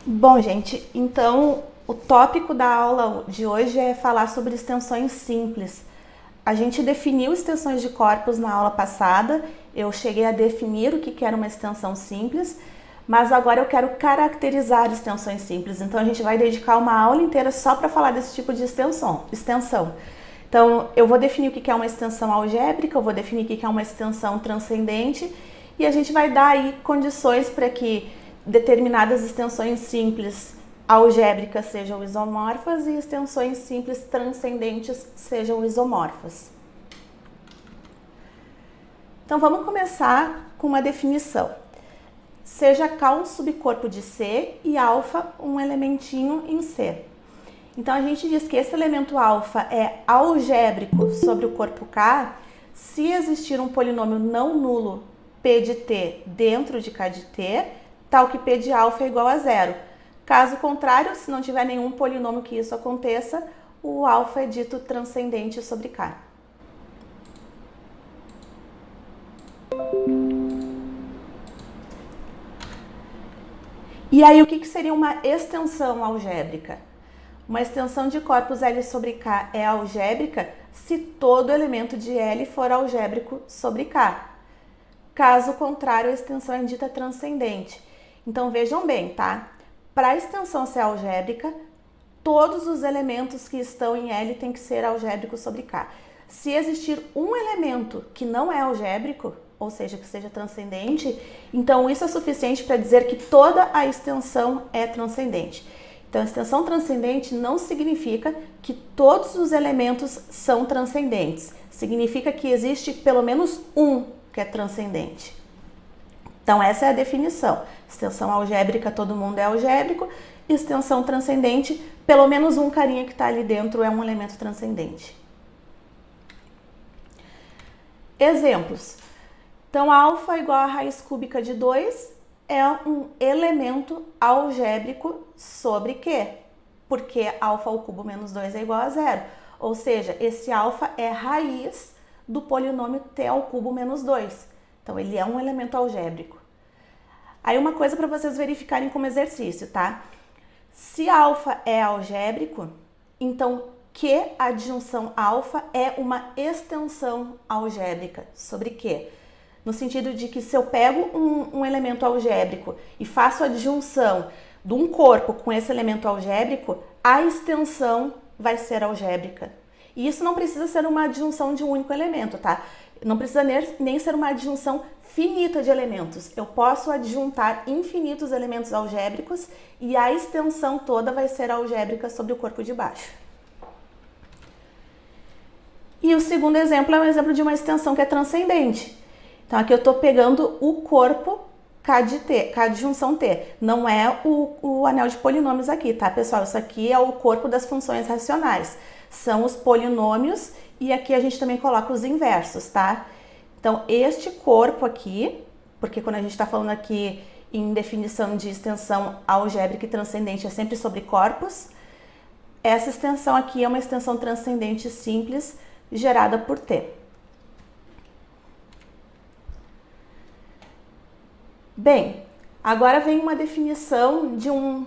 Bom, gente, então o tópico da aula de hoje é falar sobre extensões simples. A gente definiu extensões de corpos na aula passada, eu cheguei a definir o que era uma extensão simples, mas agora eu quero caracterizar extensões simples. Então a gente vai dedicar uma aula inteira só para falar desse tipo de extensão. Então eu vou definir o que é uma extensão algébrica, eu vou definir o que é uma extensão transcendente e a gente vai dar aí condições para que determinadas extensões simples algébricas sejam isomorfas e extensões simples transcendentes sejam isomorfas. Então vamos começar com uma definição. Seja K um subcorpo de C e alfa um elementinho em C. Então a gente diz que esse elemento alfa é algébrico sobre o corpo K se existir um polinômio não nulo P de T dentro de K de T, tal que P de alfa é igual a zero. Caso contrário, se não tiver nenhum polinômio que isso aconteça, o alfa é dito transcendente sobre K. E aí, o que seria uma extensão algébrica? Uma extensão de corpos L sobre K é algébrica se todo elemento de L for algébrico sobre K. Caso contrário, a extensão é dita transcendente. Então vejam bem, tá? Para a extensão ser algébrica, todos os elementos que estão em L têm que ser algébricos sobre K. Se existir um elemento que não é algébrico, ou seja, que seja transcendente, então isso é suficiente para dizer que toda a extensão é transcendente. Então, a extensão transcendente não significa que todos os elementos são transcendentes. Significa que existe pelo menos um que é transcendente. Então, essa é a definição. Extensão algébrica, todo mundo é algébrico. Extensão transcendente, pelo menos um carinha que está ali dentro é um elemento transcendente. Exemplos. Então, alfa igual a raiz cúbica de 2 é um elemento algébrico sobre Q, porque alfa ao cubo menos 2 é igual a zero. Ou seja, esse alfa é raiz do polinômio t ao cubo menos 2. Então, ele é um elemento algébrico. Aí, uma coisa para vocês verificarem como exercício, tá? Se alfa é algébrico, então Q adjunção alfa é uma extensão algébrica sobre Q. No sentido de que se eu pego um elemento algébrico e faço a adjunção de um corpo com esse elemento algébrico, a extensão vai ser algébrica. E isso não precisa ser uma adjunção de um único elemento, tá? Não precisa nem ser uma adjunção finita de elementos. Eu posso adjuntar infinitos elementos algébricos e a extensão toda vai ser algébrica sobre o corpo de baixo. E o segundo exemplo é um exemplo de uma extensão que é transcendente. Então, aqui eu estou pegando o corpo K de T, K de junção T. Não é o anel de polinômios aqui, tá, pessoal? Isso aqui é o corpo das funções racionais. São os polinômios e aqui a gente também coloca os inversos, tá? Então, este corpo aqui, porque quando a gente está falando aqui em definição de extensão algébrica e transcendente é sempre sobre corpos, essa extensão aqui é uma extensão transcendente simples gerada por T. Bem, agora vem uma definição de um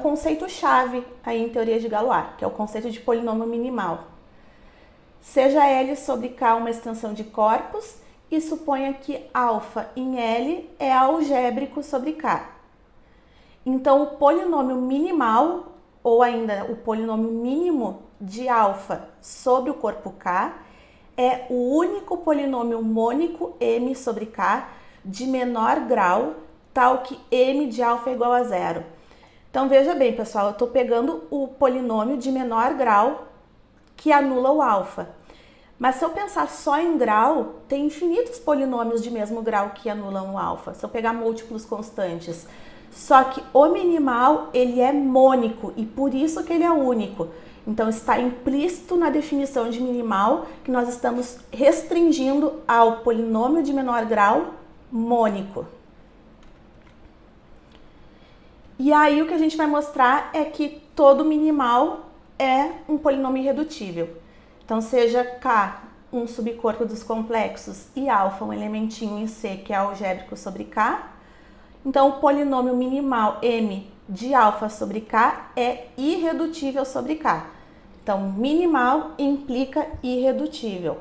conceito-chave aí em teoria de Galois, que é o conceito de polinômio minimal. Seja L sobre K uma extensão de corpos e suponha que alfa em L é algébrico sobre K. Então, o polinômio minimal, ou ainda o polinômio mínimo de alfa sobre o corpo K, é o único polinômio mônico M sobre K de menor grau, tal que M de alfa é igual a zero. Então, veja bem, pessoal, eu estou pegando o polinômio de menor grau que anula o alfa. Mas se eu pensar só em grau, tem infinitos polinômios de mesmo grau que anulam o alfa, se eu pegar múltiplos constantes. Só que o minimal, ele é mônico e por isso que ele é único. Então, está implícito na definição de minimal que nós estamos restringindo ao polinômio de menor grau mônico. E aí o que a gente vai mostrar é que todo minimal é um polinômio irredutível. Então, seja K um subcorpo dos complexos e alfa um elementinho em C que é algébrico sobre K. Então, o polinômio minimal M de alfa sobre K é irredutível sobre K. Então, minimal implica irredutível.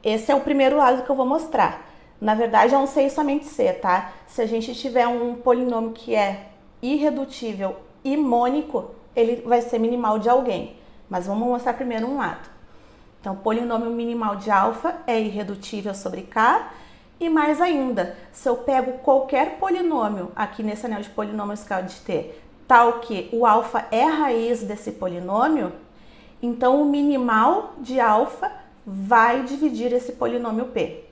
Esse é o primeiro lado que eu vou mostrar. Na verdade, é um C e somente C, tá? Se a gente tiver um polinômio que é irredutível e mônico, ele vai ser minimal de alguém. Mas vamos mostrar primeiro um lado. Então, polinômio minimal de alfa é irredutível sobre K. E mais ainda, se eu pego qualquer polinômio aqui nesse anel de polinômios que é o de T, tal que o alfa é a raiz desse polinômio, então o minimal de alfa vai dividir esse polinômio P.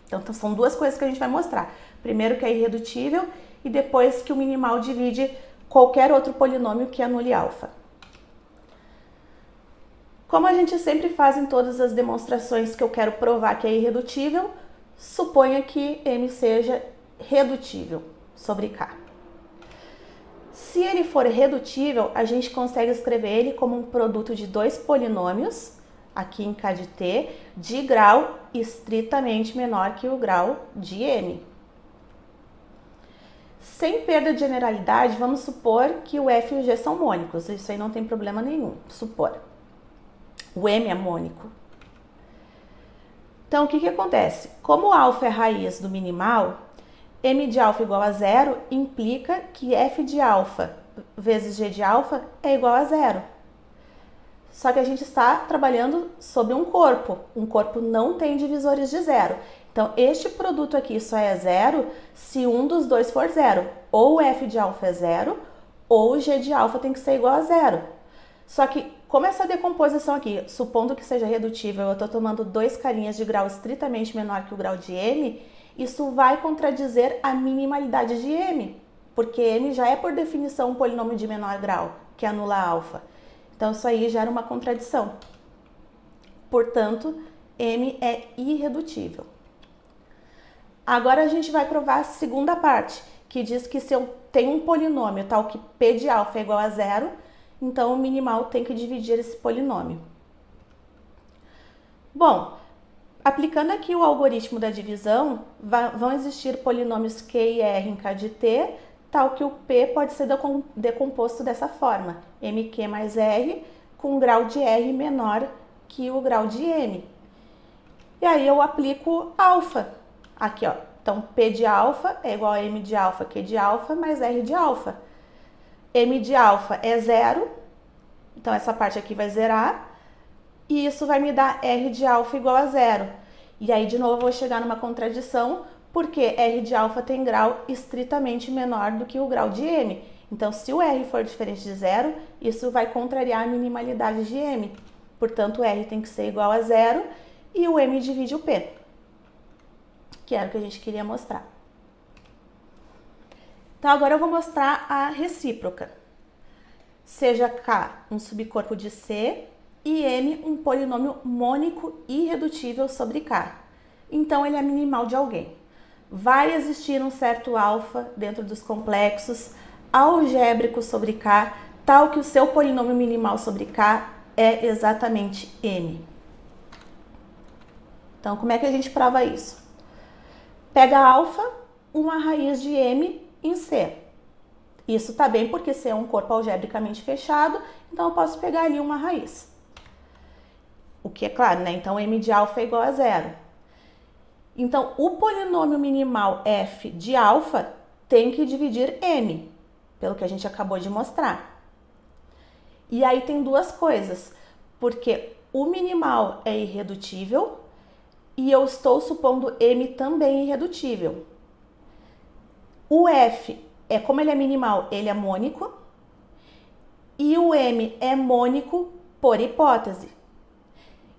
Então, são duas coisas que a gente vai mostrar. Primeiro que é irredutível e depois que o minimal divide qualquer outro polinômio que anule alfa. Como a gente sempre faz em todas as demonstrações que eu quero provar que é irredutível, suponha que M seja redutível sobre K. Se ele for redutível, a gente consegue escrever ele como um produto de dois polinômios, aqui em K de T, de grau estritamente menor que o grau de M. Sem perda de generalidade, vamos supor que o F e o G são mônicos, isso aí não tem problema nenhum, supor. O M é mônico. Então, o que acontece? Como alfa é a raiz do minimal, M de alfa igual a zero implica que F de alfa vezes G de alfa é igual a zero. Só que a gente está trabalhando sobre um corpo. Um corpo não tem divisores de zero. Então, este produto aqui só é zero se um dos dois for zero. Ou o F de alfa é zero, ou o G de alfa tem que ser igual a zero. Só que, como essa decomposição aqui, supondo que seja redutível, eu estou tomando dois carinhas de grau estritamente menor que o grau de M, isso vai contradizer a minimalidade de M, porque M já é, por definição, um polinômio de menor grau, que anula alfa. Então, isso aí gera uma contradição. Portanto, M é irredutível. Agora a gente vai provar a segunda parte, que diz que se eu tenho um polinômio tal que P de alfa é igual a zero, então o minimal tem que dividir esse polinômio. Bom, aplicando aqui o algoritmo da divisão, vão existir polinômios Q e R em K de T, tal que o P pode ser decomposto dessa forma, MQ mais R, com grau de R menor que o grau de M. E aí eu aplico alfa, aqui ó, então P de alfa é igual a M de alfa, Q de alfa, mais R de alfa. M de alfa é zero, então essa parte aqui vai zerar, e isso vai me dar R de alfa igual a zero. E aí, de novo, eu vou chegar numa contradição, porque R de alfa tem grau estritamente menor do que o grau de M. Então, se o R for diferente de zero, isso vai contrariar a minimalidade de M. Portanto, o R tem que ser igual a zero e o M divide o P, que era o que a gente queria mostrar. Então, agora eu vou mostrar a recíproca. Seja K um subcorpo de C e M um polinômio mônico irredutível sobre K. Então, ele é minimal de alguém. Vai existir um certo alfa dentro dos complexos algébricos sobre K, tal que o seu polinômio minimal sobre K é exatamente M. Então, como é que a gente prova isso? Pega alfa, uma raiz de M em C. Isso tá bem porque C é um corpo algebricamente fechado, então eu posso pegar ali uma raiz. O que é claro, né? Então, M de alfa é igual a zero. Então, o polinômio minimal F de alfa tem que dividir M, pelo que a gente acabou de mostrar. E aí tem duas coisas, porque o minimal é irredutível e eu estou supondo M também irredutível. O F, como ele é minimal, ele é mônico, e o M é mônico por hipótese.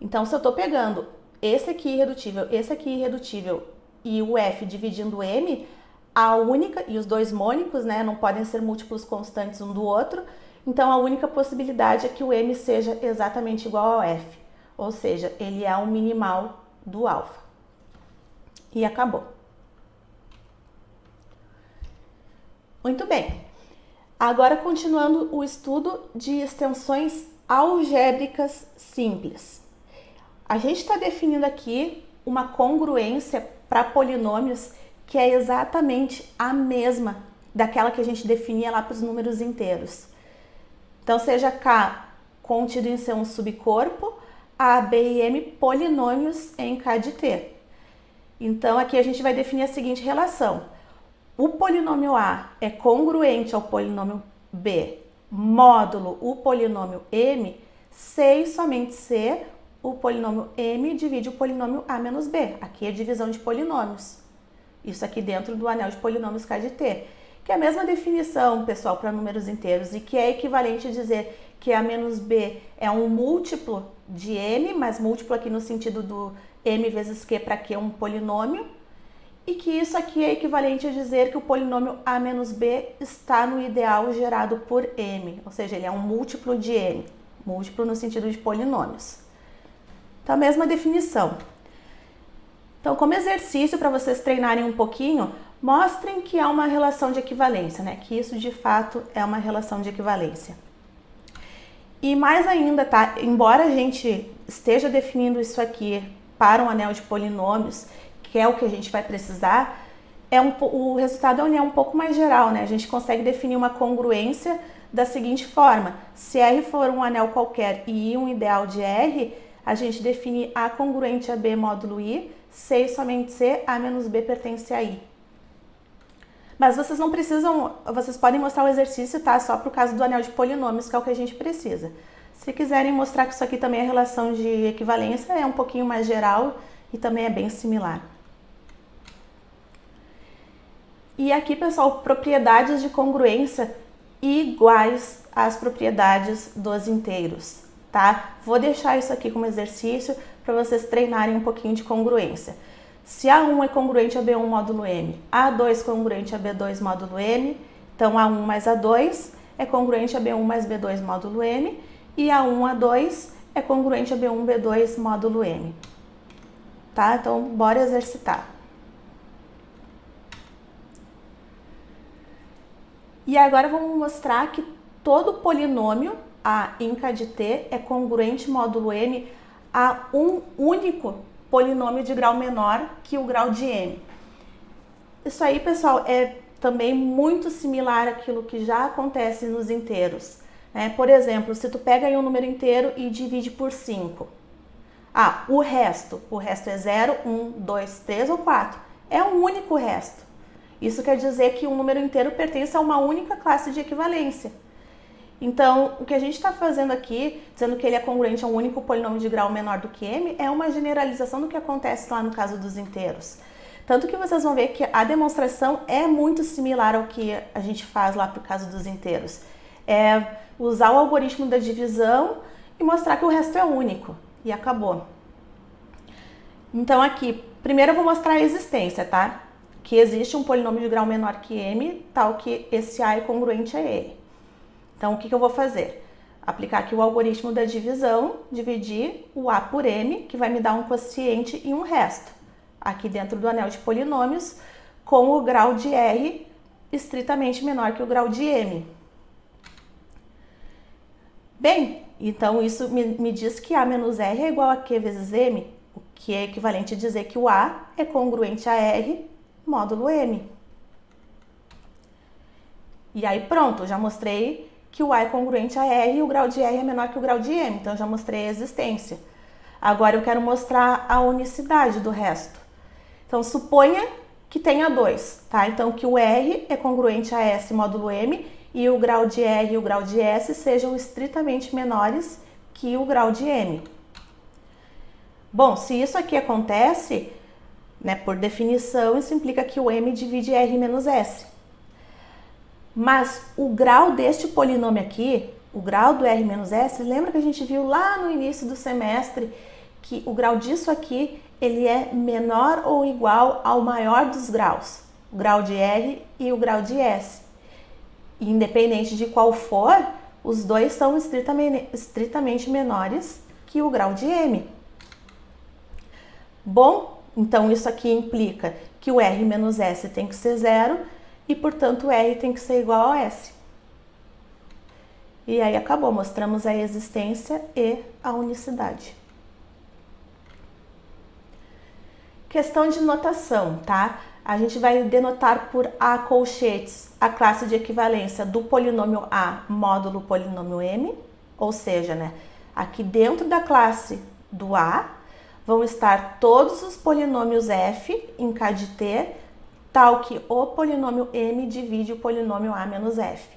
Então, se eu estou pegando esse aqui irredutível e o F dividindo o M, a única, e os dois mônicos, né, não podem ser múltiplos constantes um do outro, então a única possibilidade é que o M seja exatamente igual ao F, ou seja, ele é o minimal do alfa. E acabou. Muito bem. Agora, continuando o estudo de extensões algébricas simples. A gente está definindo aqui uma congruência para polinômios que é exatamente a mesma daquela que a gente definia lá para os números inteiros. Então, seja K contido em ser um subcorpo, A, B e M polinômios em K de T. Então, aqui a gente vai definir a seguinte relação. O polinômio A é congruente ao polinômio B, módulo o polinômio M, se e somente se o polinômio M divide o polinômio A menos B. Aqui é divisão de polinômios. Isso aqui dentro do anel de polinômios K de T. Que é a mesma definição, pessoal, para números inteiros e que é equivalente a dizer que A menos B é um múltiplo de M, mas múltiplo aqui no sentido do M vezes Q para Q é um polinômio, e que isso aqui é equivalente a dizer que o polinômio A menos B está no ideal gerado por M, ou seja, ele é um múltiplo de M, múltiplo no sentido de polinômios. Então, a mesma definição. Então, como exercício para vocês treinarem um pouquinho, mostrem que há uma relação de equivalência, né? Que isso de fato é uma relação de equivalência. E mais ainda, tá? Embora a gente esteja definindo isso aqui para um anel de polinômios, que é o que a gente vai precisar, o resultado é um pouco mais geral, né? A gente consegue definir uma congruência da seguinte forma: se R for um anel qualquer e I um ideal de R, a gente define A congruente a B módulo I, se e somente se A menos B pertence a I. Mas vocês não precisam, vocês podem mostrar o exercício, tá? Só para o caso do anel de polinômios, que é o que a gente precisa. Se quiserem mostrar que isso aqui também é relação de equivalência, é um pouquinho mais geral e também é bem similar. E aqui, pessoal, propriedades de congruência iguais às propriedades dos inteiros, tá? Vou deixar isso aqui como exercício para vocês treinarem um pouquinho de congruência. Se A1 é congruente a B1 módulo M, A2 congruente a B2 módulo M, então A1 mais A2 é congruente a B1 mais B2 módulo M, e A1, A2 é congruente a B1, B2 módulo M. Tá? Então, bora exercitar. E agora vamos mostrar que todo polinômio A em K de T é congruente módulo M a um único polinômio de grau menor que o grau de M. Isso aí, pessoal, é também muito similar àquilo que já acontece nos inteiros, né? Por exemplo, se tu pega aí um número inteiro e divide por 5. O resto é 0, 1, 2, 3 ou 4. É um único resto. Isso quer dizer que um número inteiro pertence a uma única classe de equivalência. Então, o que a gente está fazendo aqui, dizendo que ele é congruente a um único polinômio de grau menor do que M, é uma generalização do que acontece lá no caso dos inteiros. Tanto que vocês vão ver que a demonstração é muito similar ao que a gente faz lá para o caso dos inteiros. É usar o algoritmo da divisão e mostrar que o resto é único. E acabou. Então, aqui, primeiro eu vou mostrar a existência, tá? Que existe um polinômio de grau menor que M, tal que esse A é congruente a ele. Então, o que eu vou fazer? Aplicar aqui o algoritmo da divisão, dividir o A por M, que vai me dar um quociente e um resto, aqui dentro do anel de polinômios, com o grau de R estritamente menor que o grau de M. Bem, então isso me diz que A menos R é igual a Q vezes M, o que é equivalente a dizer que o A é congruente a R módulo M. E aí pronto, já mostrei que o A é congruente a R e o grau de R é menor que o grau de M, então já mostrei a existência. Agora eu quero mostrar a unicidade do resto. Então suponha que tenha 2, tá? Então que o R é congruente a S módulo M e o grau de R e o grau de S sejam estritamente menores que o grau de M. Bom, se isso aqui acontece, né, por definição, isso implica que o M divide R menos S. Mas o grau deste polinômio aqui, o grau do R menos S, lembra que a gente viu lá no início do semestre que o grau disso aqui, ele é menor ou igual ao maior dos graus, o grau de R e o grau de S. E independente de qual for, os dois são estritamente menores que o grau de M. Bom, então isso aqui implica que o R menos S tem que ser 0 e, portanto, o R tem que ser igual a S. E aí acabou, mostramos a existência e a unicidade. Questão de notação, tá? a gente vai denotar por A colchetes a classe de equivalência do polinômio A módulo polinômio M, ou seja, né, aqui dentro da classe do A vão estar todos os polinômios f em K de T, tal que o polinômio M divide o polinômio A menos f.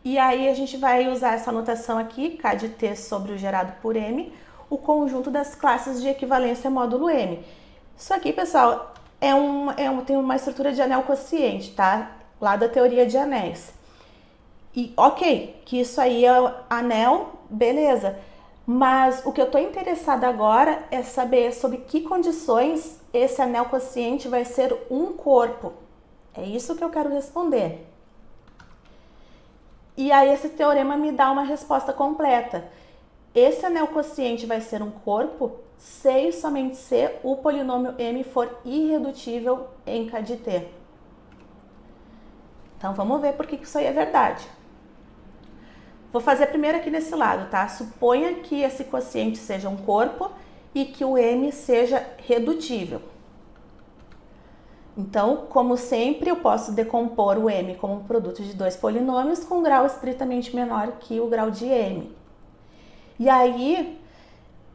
E aí a gente vai usar essa notação aqui, K de T sobre o gerado por M, o conjunto das classes de equivalência módulo M. Isso aqui, pessoal, tem uma estrutura de anel quociente, tá? Lá da teoria de anéis. E ok, que isso aí é anel, beleza. Mas o que eu estou interessada agora é saber sobre que condições esse anel quociente vai ser um corpo. É isso que eu quero responder. E aí esse teorema me dá uma resposta completa. Esse anel quociente vai ser um corpo se e somente se o polinômio M for irredutível em K de T. Então vamos ver por que isso aí é verdade. Vou fazer primeiro aqui nesse lado, tá? Suponha que esse quociente seja um corpo e que o M seja redutível. Então, como sempre, eu posso decompor o M como um produto de dois polinômios com grau estritamente menor que o grau de M. E aí,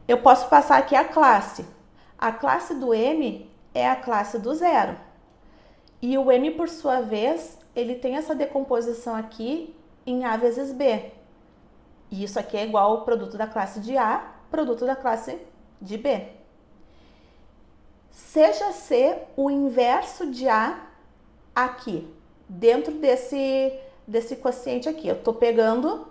eu posso passar aqui a classe. A classe do M é a classe do zero. E o M, por sua vez, ele tem essa decomposição aqui em A vezes B. E isso aqui é igual ao produto da classe de A, produto da classe de B. Seja C o inverso de A aqui, dentro desse quociente aqui. Eu estou pegando,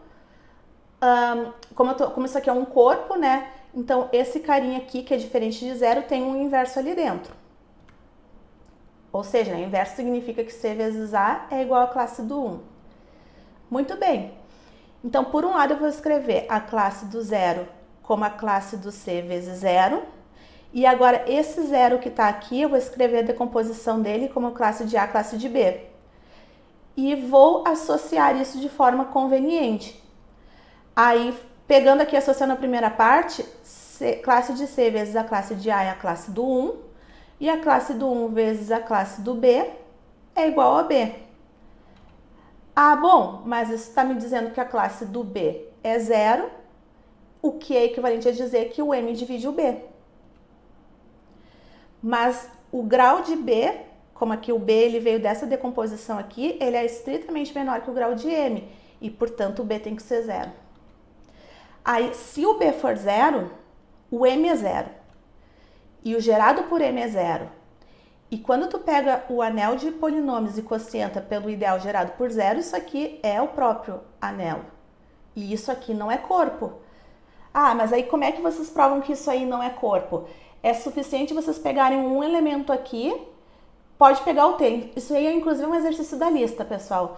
como isso aqui é um corpo, né? Então, esse carinha aqui, que é diferente de zero, tem um inverso ali dentro. Ou seja, né, inverso significa que C vezes A é igual à classe do 1. Muito bem. Então, por um lado, eu vou escrever a classe do zero como a classe do C vezes zero. E agora, esse zero que está aqui, eu vou escrever a decomposição dele como classe de A, classe de B. E vou associar isso de forma conveniente. Aí, pegando aqui, associando a primeira parte, classe de C vezes a classe de A é a classe do 1. E a classe do 1 vezes a classe do B é igual a B. Ah, bom, mas isso está me dizendo que a classe do B é zero, o que é equivalente a dizer que o M divide o B. Mas o grau de B, como aqui o B ele veio dessa decomposição aqui, ele é estritamente menor que o grau de M, e portanto o B tem que ser zero. Aí, se o B for zero, o M é zero, e o gerado por M é zero. E quando tu pega o anel de polinômios e quocienta pelo ideal gerado por zero, isso aqui é o próprio anel. E isso aqui não é corpo. Ah, mas aí como é que vocês provam que isso aí não é corpo? É suficiente vocês pegarem um elemento aqui, pode pegar o T. Isso aí é inclusive um exercício da lista, pessoal.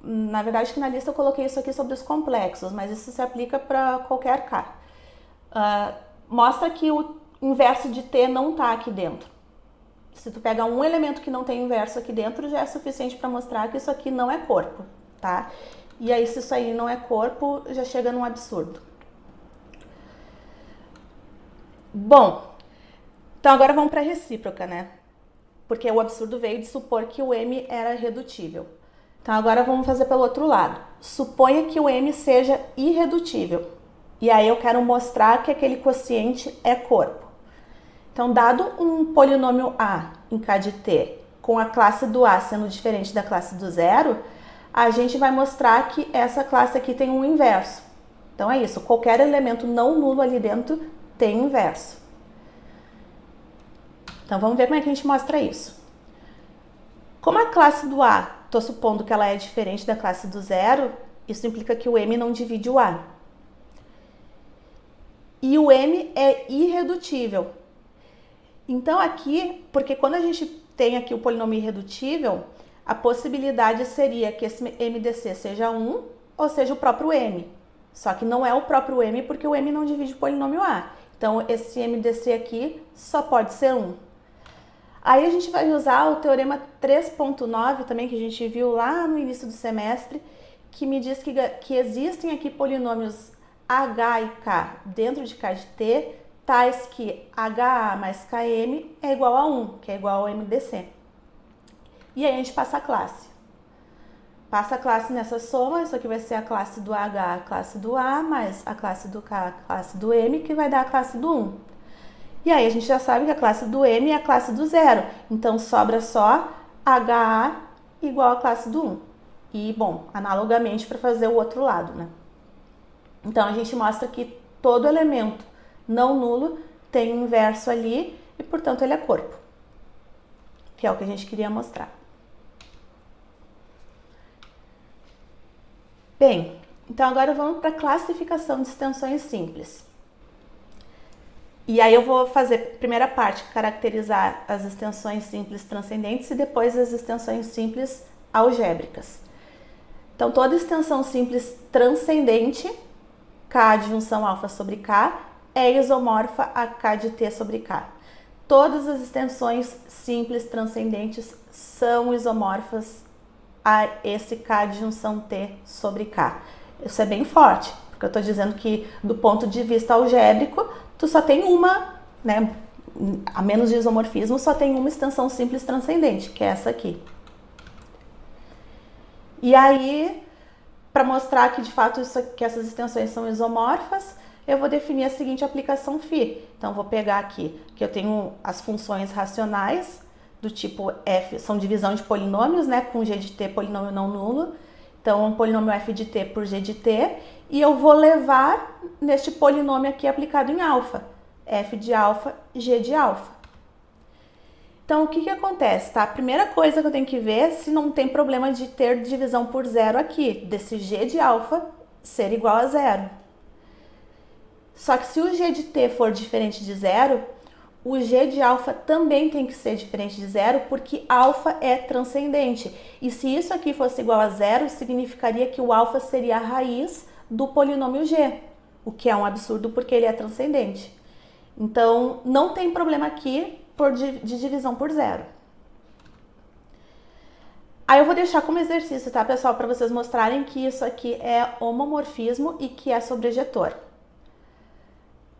Na verdade, que na lista eu coloquei isso aqui sobre os complexos, mas isso se aplica para qualquer K. Mostra que o inverso de T não está aqui dentro. Se tu pega um elemento que não tem inverso aqui dentro, já é suficiente para mostrar que isso aqui não é corpo, tá? E aí, se isso aí não é corpo, já chega num absurdo. Bom, então agora vamos para a recíproca, né? Porque o absurdo veio de supor que o M era redutível. Então agora vamos fazer pelo outro lado. Suponha que o M seja irredutível. E aí eu quero mostrar que aquele quociente é corpo. Então, dado um polinômio A em K de T, com a classe do A sendo diferente da classe do zero, a gente vai mostrar que essa classe aqui tem um inverso. Então é isso, qualquer elemento não nulo ali dentro tem inverso. Então vamos ver como é que a gente mostra isso. Como a classe do A, estou supondo que ela é diferente da classe do zero, isso implica que o M não divide o A. E o M é irredutível. Então aqui, porque quando a gente tem aqui o polinômio irredutível, a possibilidade seria que esse MDC seja 1 ou seja o próprio M. Só que não é o próprio M porque o M não divide o polinômio A. Então esse MDC aqui só pode ser 1. Aí a gente vai usar o teorema 3.9 também, que a gente viu lá no início do semestre, que me diz que existem aqui polinômios H e K dentro de K de T tais que HA mais KM é igual a 1, que é igual ao MDC. E aí a gente passa a classe. Passa a classe nessa soma, isso aqui vai ser a classe do H, a classe do A, mais a classe do K, a classe do M, que vai dar a classe do 1. E aí a gente já sabe que a classe do M é a classe do 0, então sobra só HA igual a classe do 1. E, bom, analogamente para fazer o outro lado, né? Então a gente mostra que todo elemento não nulo tem um inverso ali e, portanto, ele é corpo, que é o que a gente queria mostrar. Bem, então agora vamos para a classificação de extensões simples. E aí eu vou fazer a primeira parte, caracterizar as extensões simples transcendentes e depois as extensões simples algébricas. Então, toda extensão simples transcendente, K adjunção alfa sobre K, é isomorfa a K de T sobre K. Todas as extensões simples transcendentes são isomorfas a esse K adjunção T sobre K. Isso é bem forte, porque eu estou dizendo que do ponto de vista algébrico, tu só tem uma, né, a menos de isomorfismo, só tem uma extensão simples transcendente, que é essa aqui. E aí, para mostrar que de fato que essas extensões são isomorfas, eu vou definir a seguinte aplicação φ. Então, vou pegar aqui que eu tenho as funções racionais do tipo f, são divisão de polinômios, né, com g de t, polinômio não nulo. Então, um polinômio f de t por g de t, e eu vou levar neste polinômio aqui aplicado em alfa, f de alfa, g de alfa. Então, o que acontece, tá? A primeira coisa que eu tenho que ver é se não tem problema de ter divisão por zero aqui, desse g de alfa ser igual a zero. Só que se o g de t for diferente de zero, o g de alfa também tem que ser diferente de zero, porque alfa é transcendente. E se isso aqui fosse igual a zero, significaria que o alfa seria a raiz do polinômio g, o que é um absurdo porque ele é transcendente. Então, não tem problema aqui de divisão por zero. Aí eu vou deixar como exercício, tá, pessoal, para vocês mostrarem que isso aqui é homomorfismo e que é sobrejetor.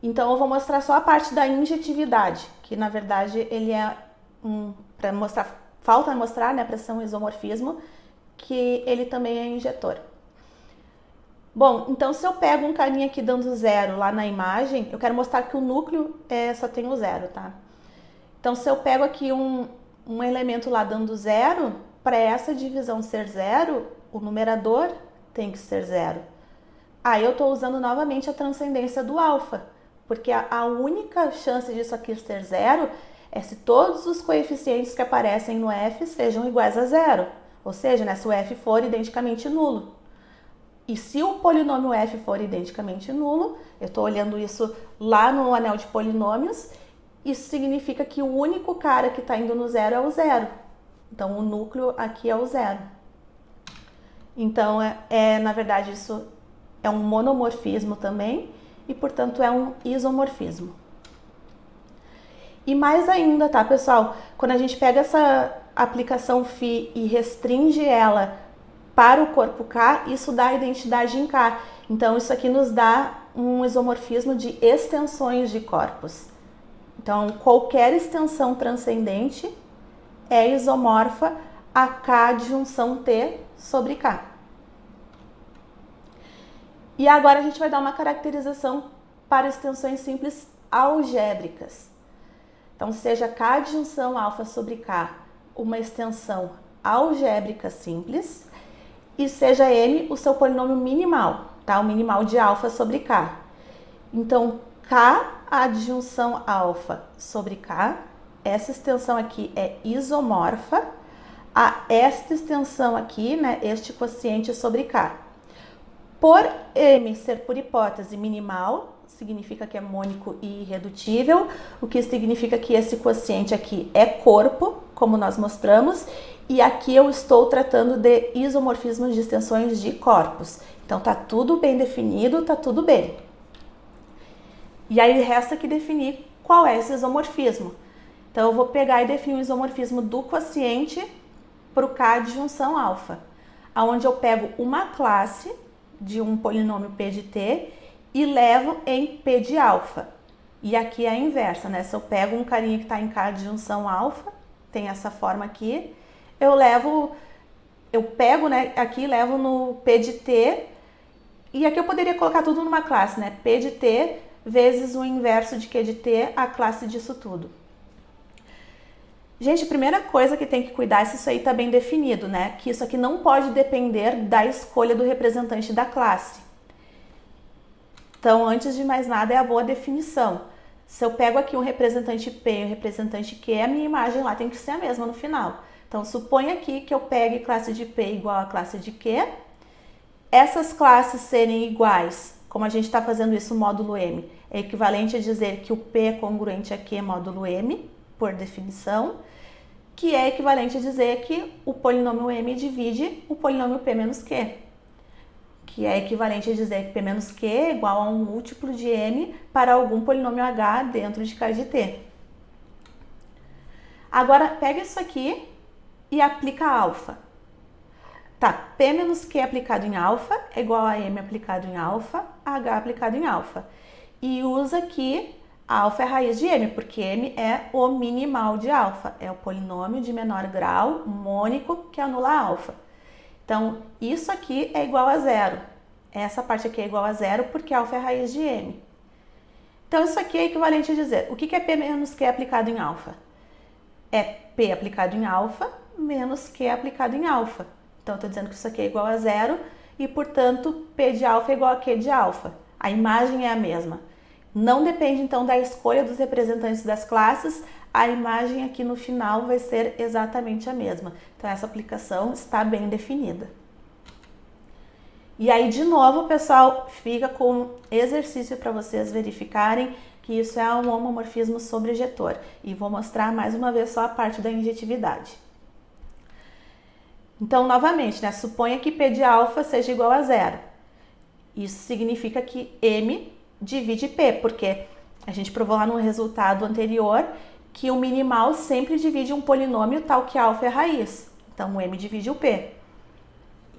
Então, eu vou mostrar só a parte da injetividade, que na verdade ele é para mostrar, falta mostrar, né, para ser um isomorfismo, que ele também é injetor. Bom, então se eu pego um carinha aqui dando zero lá na imagem, eu quero mostrar que o núcleo só tem o zero, tá? Então, se eu pego aqui um elemento lá dando zero, para essa divisão ser zero, o numerador tem que ser zero. Aí eu estou usando novamente a transcendência do alfa, porque a única chance disso aqui ser zero é se todos os coeficientes que aparecem no f sejam iguais a zero, ou seja, né, se o f for identicamente nulo. E se o polinômio f for identicamente nulo, eu estou olhando isso lá no anel de polinômios, isso significa que o único cara que está indo no zero é o zero. Então, o núcleo aqui é o zero. Então, na verdade, isso é um monomorfismo também e, portanto, é um isomorfismo. E mais ainda, tá, pessoal? Quando a gente pega essa aplicação φ e restringe ela para o corpo K, isso dá identidade em K. Então, isso aqui nos dá um isomorfismo de extensões de corpos. Então, qualquer extensão transcendente é isomorfa a K adjunção T sobre K. E agora a gente vai dar uma caracterização para extensões simples algébricas. Então, seja K adjunção alfa sobre K uma extensão algébrica simples e seja ele o seu polinômio minimal, tá? O minimal de alfa sobre K. Então, K adjunção alfa sobre K, essa extensão aqui é isomorfa a esta extensão aqui, né, este quociente sobre K. Por M ser por hipótese minimal, significa que é mônico e irredutível, o que significa que esse quociente aqui é corpo, como nós mostramos, e aqui eu estou tratando de isomorfismos de extensões de corpos. Então tá tudo bem definido, tá tudo bem. E aí resta que definir qual é esse isomorfismo. Então eu vou pegar e definir o isomorfismo do quociente para o K adjunção alfa, onde eu pego uma classe de um polinômio P de T e levo em P de alfa. E aqui é a inversa, né? Se eu pego um carinha que está em K adjunção alfa, tem essa forma aqui, eu pego, né, aqui levo no P de T, e aqui eu poderia colocar tudo numa classe, né? P de T vezes o inverso de Q de T, a classe disso tudo. Gente, a primeira coisa que tem que cuidar é se isso aí está bem definido, né? Que isso aqui não pode depender da escolha do representante da classe. Então, antes de mais nada, é a boa definição. Se eu pego aqui um representante P e um representante Q, a minha imagem lá tem que ser a mesma no final. Então, suponha aqui que eu pegue classe de P igual a classe de Q. Essas classes serem iguais, como a gente está fazendo isso módulo M, é equivalente a dizer que o P é congruente a Q módulo M, por definição, que é equivalente a dizer que o polinômio M divide o polinômio P menos Q, que é equivalente a dizer que P menos Q é igual a um múltiplo de M para algum polinômio H dentro de K de T. Agora, pega isso aqui e aplica alfa. Tá, P menos Q aplicado em alfa é igual a M aplicado em alfa, a H aplicado em alfa. E usa aqui alfa é a raiz de M, porque M é o minimal de alfa, é o polinômio de menor grau mônico que anula alfa. Então, isso aqui é igual a zero. Essa parte aqui é igual a zero porque alfa é a raiz de M. Então, isso aqui é equivalente a dizer, o que é P menos Q aplicado em alfa? É P aplicado em alfa menos Q aplicado em alfa. Então, eu estou dizendo que isso aqui é igual a zero e, portanto, P de alfa é igual a Q de alfa. A imagem é a mesma. Não depende, então, da escolha dos representantes das classes, a imagem aqui no final vai ser exatamente a mesma. Então, essa aplicação está bem definida. E aí, de novo, pessoal, fica com exercício para vocês verificarem que isso é um homomorfismo sobrejetor. E vou mostrar mais uma vez só a parte da injetividade. Então, novamente, né, suponha que P de alfa seja igual a zero. Isso significa que M divide P, porque a gente provou lá no resultado anterior que o minimal sempre divide um polinômio tal que alfa é raiz. Então, o M divide o P.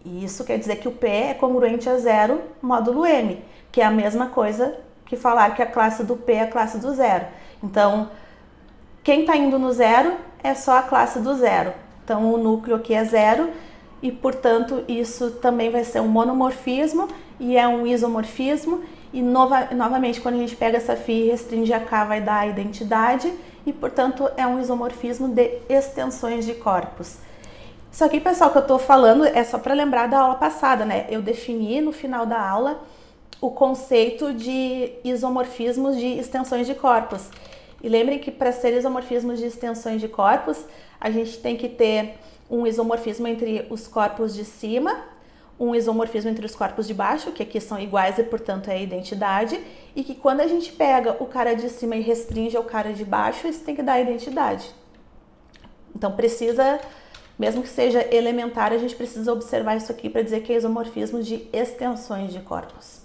E isso quer dizer que o P é congruente a zero módulo M, que é a mesma coisa que falar que a classe do P é a classe do zero. Então, quem está indo no zero é só a classe do zero. Então, o núcleo aqui é zero e, portanto, isso também vai ser um monomorfismo e é um isomorfismo. E, novamente, quando a gente pega essa φ e restringe a K, vai dar a identidade e, portanto, é um isomorfismo de extensões de corpos. Isso aqui, pessoal, que eu estou falando é só para lembrar da aula passada, né? Eu defini no final da aula o conceito de isomorfismos de extensões de corpos. E lembrem que para ser isomorfismos de extensões de corpos, a gente tem que ter um isomorfismo entre os corpos de cima, um isomorfismo entre os corpos de baixo, que aqui são iguais e, portanto, é a identidade, e que quando a gente pega o cara de cima e restringe ao cara de baixo, isso tem que dar a identidade. Então, precisa, mesmo que seja elementar, a gente precisa observar isso aqui para dizer que é isomorfismo de extensões de corpos.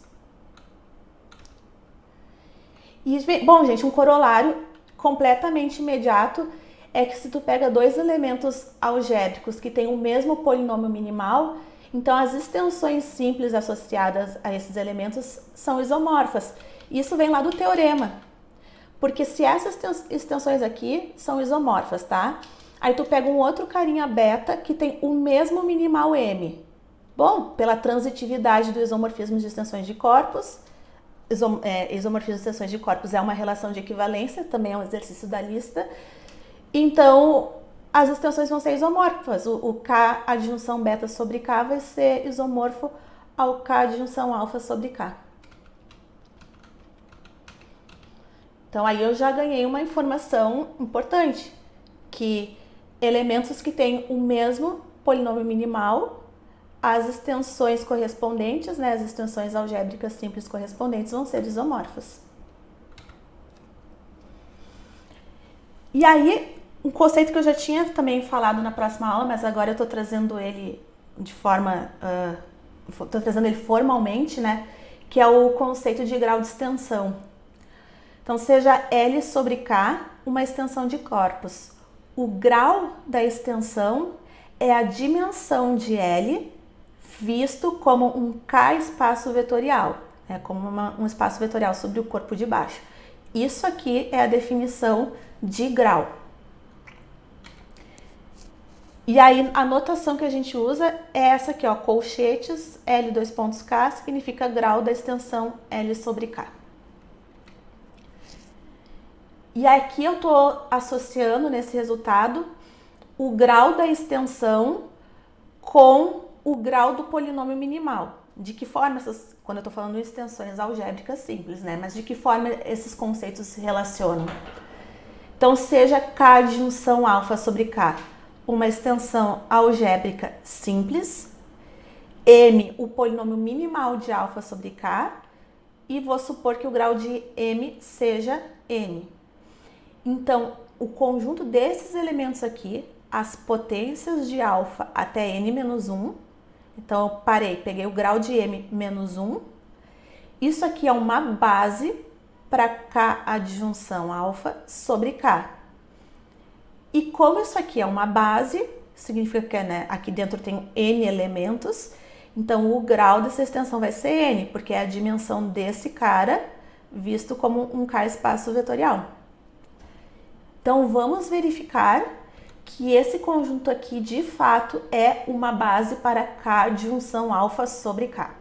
E, bom, gente, um corolário completamente imediato é que se tu pega dois elementos algébricos que têm o mesmo polinômio minimal, então as extensões simples associadas a esses elementos são isomorfas. Isso vem lá do teorema, porque se essas extensões aqui são isomorfas, tá? Aí tu pega um outro carinha beta que tem o mesmo minimal M. Bom, pela transitividade do isomorfismo de extensões de corpos, isomorfismo de extensões de corpos é uma relação de equivalência, também é um exercício da lista. Então, as extensões vão ser isomorfas. O K adjunção beta sobre K vai ser isomorfo ao K adjunção alfa sobre K. Então, aí eu já ganhei uma informação importante, que elementos que têm o mesmo polinômio minimal, as extensões correspondentes, né, as extensões algébricas simples correspondentes vão ser isomorfas. E aí, um conceito que eu já tinha também falado na próxima aula, mas agora eu estou trazendo ele de forma, estou trazendo ele formalmente, né, que é o conceito de grau de extensão. Então, seja L sobre K uma extensão de corpos. O grau da extensão é a dimensão de L visto como um K espaço vetorial, como um espaço vetorial sobre o corpo de baixo. Isso aqui é a definição de grau. E aí a notação que a gente usa é essa aqui, ó, colchetes L dois pontos K significa grau da extensão L sobre K. E aqui eu estou associando nesse resultado o grau da extensão com o grau do polinômio minimal. De que forma, quando eu estou falando de extensões algébricas simples, né? Mas de que forma esses conceitos se relacionam? Então, seja K de junção alfa sobre K uma extensão algébrica simples, M o polinômio minimal de alfa sobre K, e vou supor que o grau de M seja N. Então, o conjunto desses elementos aqui, as potências de alfa até n-1, então eu peguei o grau de m menos 1, isso aqui é uma base para K adjunção alfa sobre K. E como isso aqui é uma base, significa que aqui dentro tem n elementos, então o grau dessa extensão vai ser n, porque é a dimensão desse cara visto como um K espaço vetorial. Então vamos verificar que esse conjunto aqui de fato é uma base para K adjunção alfa sobre K.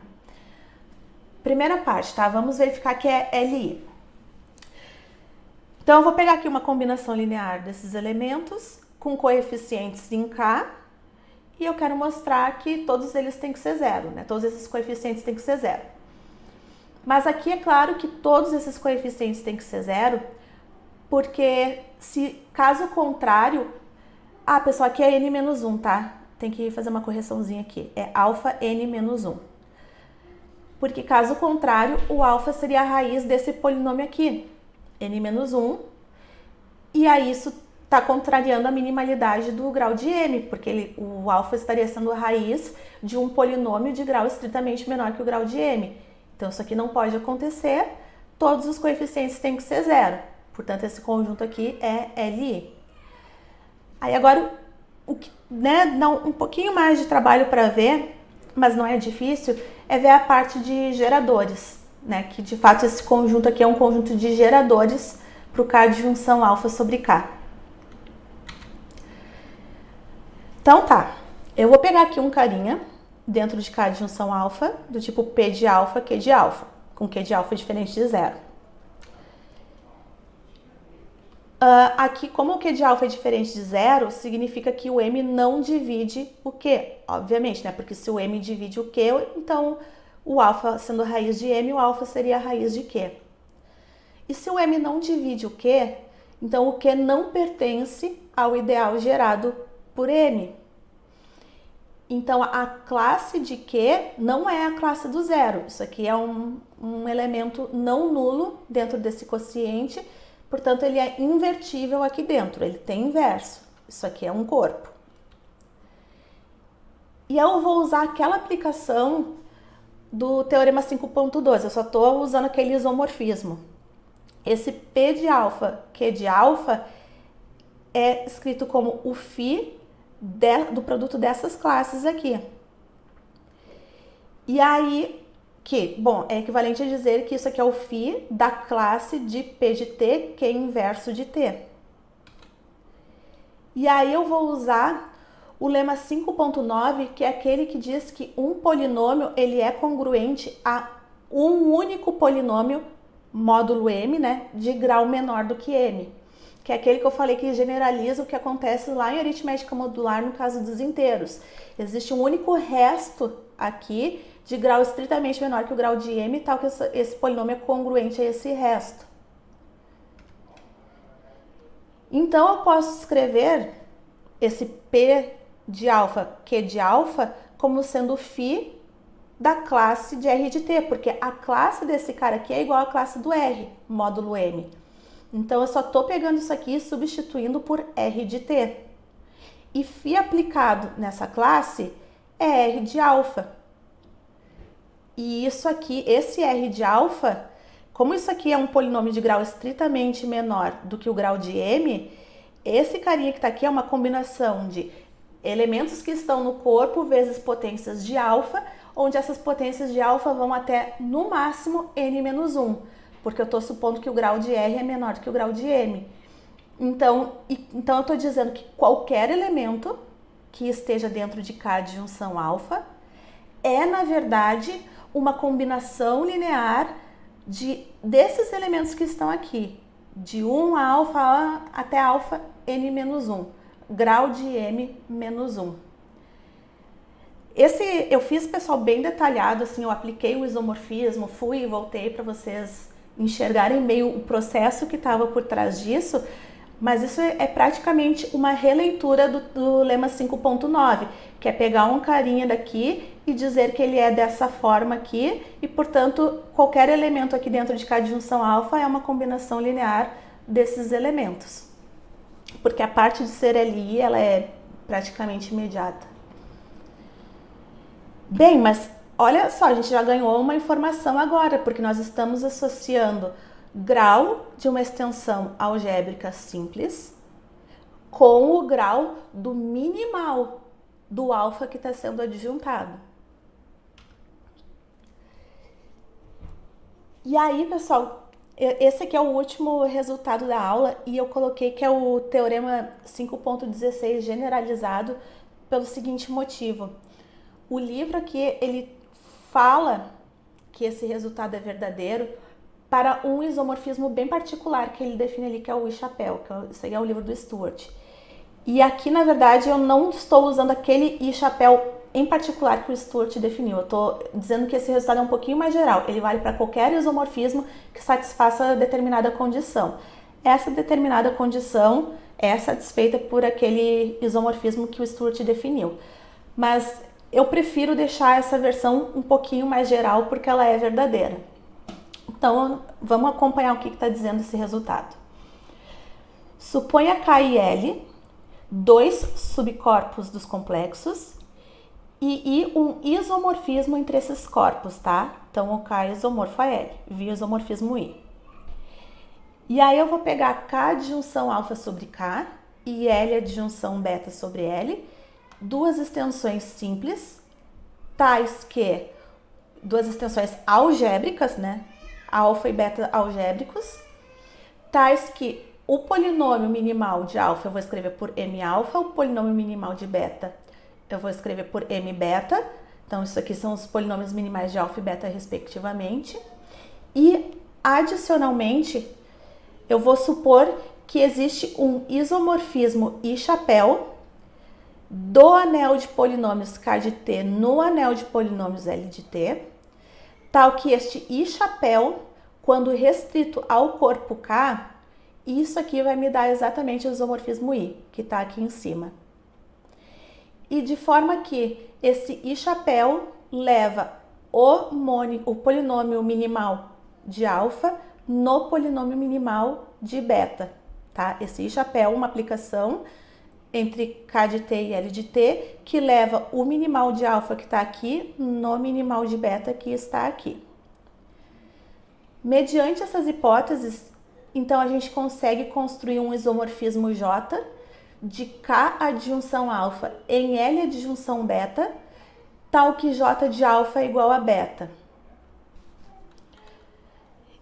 Primeira parte, tá? Vamos verificar que é LI. Então eu vou pegar aqui uma combinação linear desses elementos com coeficientes em K e eu quero mostrar que todos eles têm que ser zero, né? Todos esses coeficientes têm que ser zero. Mas aqui é claro que todos esses coeficientes têm que ser zero, porque se caso contrário, pessoal, aqui é n-1, tá? Tem que fazer uma correçãozinha aqui. É alfa n-1. Porque caso contrário, o alfa seria a raiz desse polinômio aqui, n-1. E aí isso está contrariando a minimalidade do grau de m, porque o alfa estaria sendo a raiz de um polinômio de grau estritamente menor que o grau de m. Então isso aqui não pode acontecer, todos os coeficientes têm que ser zero. Portanto, esse conjunto aqui é Li. Aí agora, o que dá um pouquinho mais de trabalho para ver, mas não é difícil, é ver a parte de geradores, né? Que de fato esse conjunto aqui é um conjunto de geradores para o K adjunção alfa sobre K. Então tá, eu vou pegar aqui um carinha dentro de K adjunção alfa, do tipo P de alfa, Q de alfa, com Q de alfa diferente de zero. Aqui, como o Q de alfa é diferente de zero, significa que o M não divide o Q, obviamente, né? Porque se o M divide o Q, então o alfa sendo a raiz de M, o alfa seria a raiz de Q. E se o M não divide o Q, então o Q não pertence ao ideal gerado por M. Então a classe de Q não é a classe do zero. Isso aqui é um elemento não nulo dentro desse quociente. Portanto, ele é invertível aqui dentro, ele tem inverso. Isso aqui é um corpo. E eu vou usar aquela aplicação do Teorema 5.2, eu só estou usando aquele isomorfismo. Esse P de alfa, Q de alfa, é escrito como o φ do produto dessas classes aqui. E aí, é equivalente a dizer que isso aqui é o φ da classe de P de T, que é inverso de T. E aí eu vou usar o lema 5.9, que é aquele que diz que um polinômio ele é congruente a um único polinômio módulo m, né, de grau menor do que m, que é aquele que eu falei que generaliza o que acontece lá em aritmética modular no caso dos inteiros. Existe um único resto aqui de grau estritamente menor que o grau de m, tal que esse polinômio é congruente a esse resto. Então eu posso escrever esse P de alfa, Q de alfa, como sendo o φ da classe de R de T, porque a classe desse cara aqui é igual à classe do R, módulo M. Então eu só estou pegando isso aqui e substituindo por R de T. E φ aplicado nessa classe é R de alfa. E isso aqui, esse R de alfa, como isso aqui é um polinômio de grau estritamente menor do que o grau de M, esse carinha que está aqui é uma combinação de elementos que estão no corpo vezes potências de alfa, onde essas potências de alfa vão até, no máximo, n-1. porque eu estou supondo que o grau de R é menor do que o grau de M. Então eu estou dizendo que qualquer elemento que esteja dentro de K de junção alfa é, na verdade, uma combinação linear desses elementos que estão aqui, de 1 a alfa até alfa n-1, grau de m menos 1. Eu fiz, pessoal, bem detalhado, assim, eu apliquei o isomorfismo, fui e voltei para vocês enxergarem meio o processo que estava por trás disso, mas isso é praticamente uma releitura do lema 5.9, que é pegar um carinha daqui e dizer que ele é dessa forma aqui e, portanto, qualquer elemento aqui dentro de K de junção alfa é uma combinação linear desses elementos, porque a parte de ser LI ela é praticamente imediata. Bem, mas olha só, a gente já ganhou uma informação agora, porque nós estamos associando grau de uma extensão algébrica simples com o grau do minimal do alfa que está sendo adjuntado. E aí, pessoal, esse aqui é o último resultado da aula e eu coloquei que é o teorema 5.16 generalizado pelo seguinte motivo. O livro aqui, ele fala que esse resultado é verdadeiro para um isomorfismo bem particular que ele define ali, que é o I-chapéu, isso aí é o livro do Stewart. E aqui, na verdade, eu não estou usando aquele I-chapéu em particular que o Stewart definiu. Eu estou dizendo que esse resultado é um pouquinho mais geral. Ele vale para qualquer isomorfismo que satisfaça determinada condição. Essa determinada condição é satisfeita por aquele isomorfismo que o Stewart definiu. Mas eu prefiro deixar essa versão um pouquinho mais geral porque ela é verdadeira. Então, vamos acompanhar o que está dizendo esse resultado. Suponha K e L, dois subcorpos dos complexos e um isomorfismo entre esses corpos, tá? Então, o K é isomorfo a L, via isomorfismo I. E aí eu vou pegar K adjunção alfa sobre K e L adjunção beta sobre L, duas extensões simples, tais que duas extensões algébricas, né? Alfa e beta algébricos, tais que o polinômio minimal de alfa eu vou escrever por m alfa, o polinômio minimal de beta eu vou escrever por m beta. Então, isso aqui são os polinômios minimais de alfa e beta, respectivamente. E, adicionalmente, eu vou supor que existe um isomorfismo I-chapéu do anel de polinômios K de T no anel de polinômios L de T, tal que este I-chapéu, quando restrito ao corpo K, isso aqui vai me dar exatamente o isomorfismo I, que está aqui em cima. E de forma que esse I-chapéu leva o polinômio minimal de alfa no polinômio minimal de beta, tá? Esse I-chapéu é uma aplicação entre K de T e L de T, que leva o minimal de alfa que está aqui no minimal de beta que está aqui. Mediante essas hipóteses, então a gente consegue construir um isomorfismo J de K adjunção alfa em L adjunção beta, tal que J de alfa é igual a beta.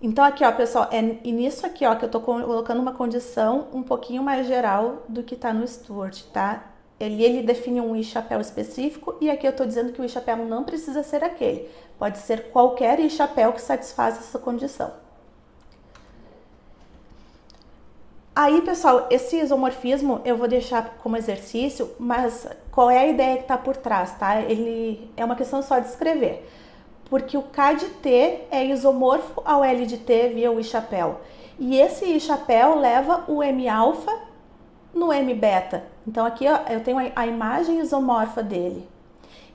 Então aqui, ó, pessoal, e nisso aqui, ó, que eu tô colocando uma condição um pouquinho mais geral do que tá no Stewart, tá? Ele define um I-chapéu específico e aqui eu tô dizendo que o I-chapéu não precisa ser aquele. Pode ser qualquer I-chapéu que satisfaça essa condição. Aí, pessoal, esse isomorfismo eu vou deixar como exercício, mas qual é a ideia que tá por trás, tá? Ele é uma questão só de escrever. Porque o K de T é isomorfo ao L de T via o I-chapéu. E esse I-chapéu leva o M-alfa no M-beta. Então aqui ó, eu tenho a imagem isomorfa dele.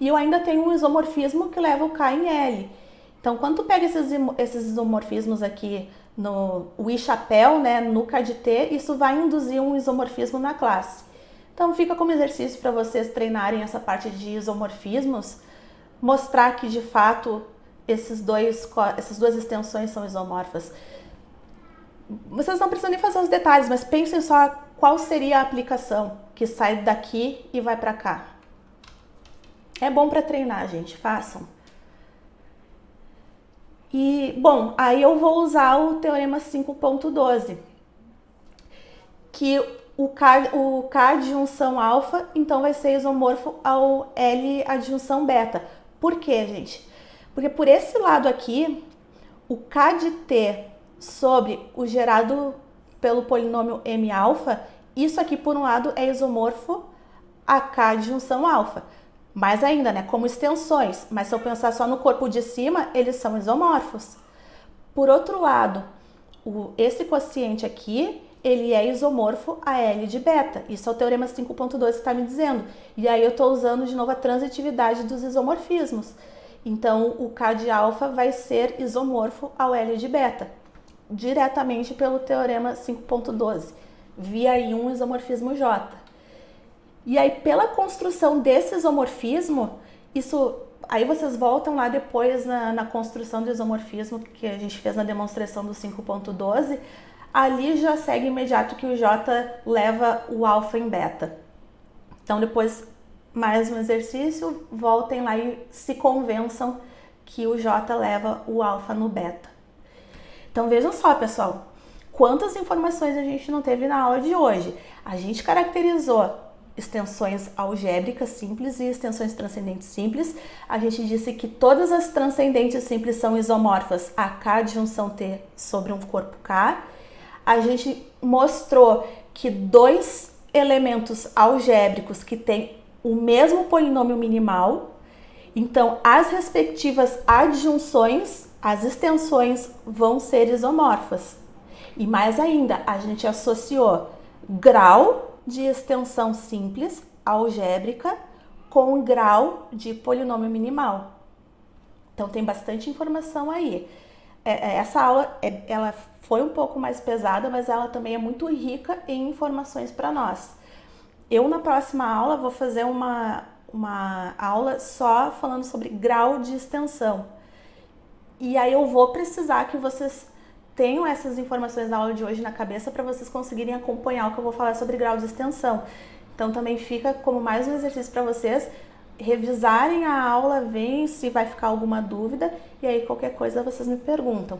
E eu ainda tenho um isomorfismo que leva o K em L. Então quando tu pega esses isomorfismos aqui no I-chapéu, né, no K de T, isso vai induzir um isomorfismo na classe. Então fica como exercício para vocês treinarem essa parte de isomorfismos, mostrar que de fato essas duas extensões são isomorfas. Vocês não precisam nem fazer os detalhes, mas pensem só qual seria a aplicação que sai daqui e vai para cá. É bom para treinar, gente, façam. E, bom, aí eu vou usar o teorema 5.12, que o K adjunção alfa, então vai ser isomorfo ao L adjunção beta. Por quê, gente? Porque por esse lado aqui, o K de T sobre o gerado pelo polinômio M alfa, isso aqui por um lado é isomorfo a K adjunção alfa. Mais ainda, né, como extensões, mas se eu pensar só no corpo de cima, eles são isomorfos. Por outro lado, esse quociente aqui, ele é isomorfo a L de beta. Isso é o teorema 5.2 que está me dizendo. E aí eu estou usando de novo a transitividade dos isomorfismos. Então, o K de alfa vai ser isomorfo ao L de beta, diretamente pelo teorema 5.12, via aí um isomorfismo J. E aí, pela construção desse isomorfismo, aí vocês voltam lá depois na construção do isomorfismo que a gente fez na demonstração do 5.12, ali já segue imediato que o J leva o alfa em beta. Então, depois, mais um exercício, voltem lá e se convençam que o J leva o alfa no beta. Então, vejam só, pessoal, quantas informações a gente não teve na aula de hoje. A gente caracterizou extensões algébricas simples e extensões transcendentes simples. A gente disse que todas as transcendentes simples são isomorfas a K adjunção T sobre um corpo K. A gente mostrou que dois elementos algébricos que têm o mesmo polinômio minimal, então as respectivas adjunções, as extensões, vão ser isomorfas. E mais ainda, a gente associou grau de extensão simples algébrica com grau de polinômio minimal. Então tem bastante informação aí. Essa aula ela foi um pouco mais pesada, mas ela também é muito rica em informações para nós. Eu na próxima aula vou fazer uma aula só falando sobre grau de extensão. E aí eu vou precisar que vocês tenham essas informações da aula de hoje na cabeça para vocês conseguirem acompanhar o que eu vou falar sobre grau de extensão. Então também fica como mais um exercício para vocês revisarem a aula, verem se vai ficar alguma dúvida e aí qualquer coisa vocês me perguntam.